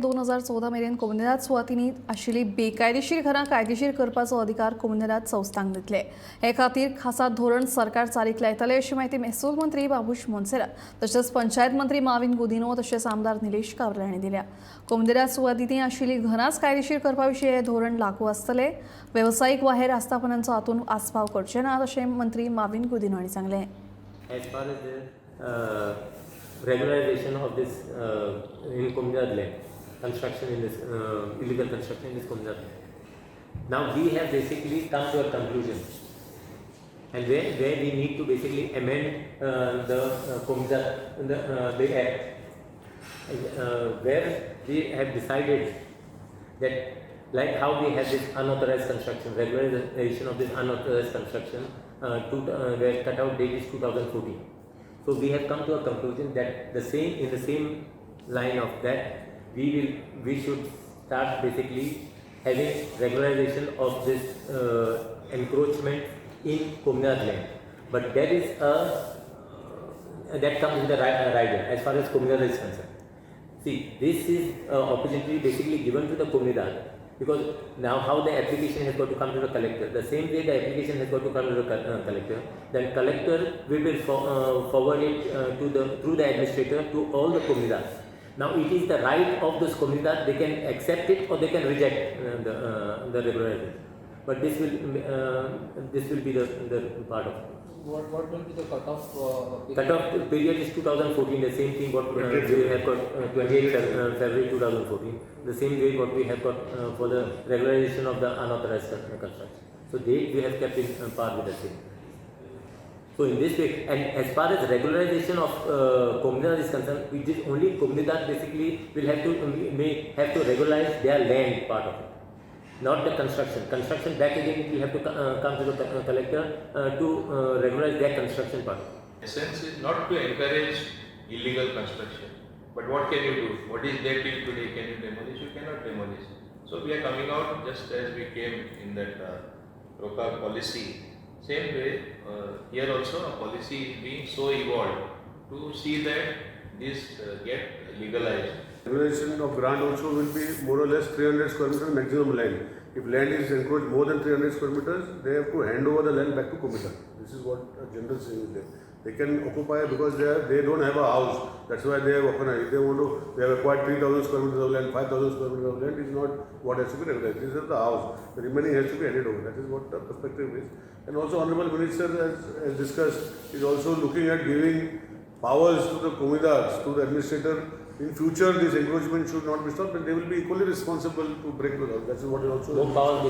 2014 मेरेन कोमुनिदाद सुवातींनी आशिल्ली बेकायदेशीर घरां कायदेशीर करपाचो अधिकार कोमुनिदाद संस्थांक दितले। हे खातीर खासा धोरण सरकार चालीक लायतले अशी माहिती महसूल मंत्री बाबूश मोन्सेरात तशेंच पंचायत मंत्री माविन गुदिनो तशेंच आमदार निलेश काब्राल हांणी दिल्या। कोमुनिदाद सुवातींनी आशिल्ली घरांच कायदेशीर करपा विशीं हे धोरण लागू आसतले। वेवसायीक वा हेर आस्थापनांचो हातूंत आस्पाव करचे ना अशें मंत्री माविन गुदिनो हांणी सांगलें। As far as the regularization of this in Komunidad land, construction in this illegal construction in this Komunidad land. Now we have basically come to a conclusion, and where we need to basically amend the Komunidad the act, where we have decided that like how we have this unauthorized construction, regularization of this unauthorized construction, where cutout date is 2014. So we have come to a conclusion that in the same line of that, we should start basically having regularization of this encroachment in Komunidad land. But that is that comes with the rider as far as Komunidad is concerned. See, this is opportunity basically given to the Komunidad. Because now how the application has got to come to the collector, the same way the application has got to come to the collector, then collector will forward it through the administrator to all the Komunidad. Now it is the right of this Komunidad, they can accept it or they can reject the regularization. But this will be the part of it. What will be the cutoff? Cutoff period is 2014. The same thing what we have got 28 February 2014. The same way what we have got for the regularization of the unauthorized construction. So date we have kept in par with the same. So in this way, and as far as regularization of Komunidad is concerned, it is only Komunidad basically will have to regularize their land part of it. Not the construction. Construction back again will have to come to the collector to regularize their construction part. Essence is not to encourage illegal construction. But what can you do? What is there till today? Can you demolish? You cannot demolish. So we are coming out just as we came in that ROCA policy. Same way, here also a policy is being so evolved to see that this get legalized. Regulation of grant also will be more or less 300 square meters maximum land. If land is encroached more than 300 square meters, they have to hand over the land back to Komunidad. This is what a general saying is there. They can occupy because they don't have a house. That's why they have organized. If they want to, they have acquired 3,000 square meters of land, 5,000 square meters of land is not what has to be regularized. This is the house. The remaining has to be handed over. That is what the perspective is. And also Honorable Minister has discussed, is also looking at giving powers to the Komunidad, to the administrator. In future, this encroachment should not be stopped, and they will be equally responsible to break the law. That is what is also. No power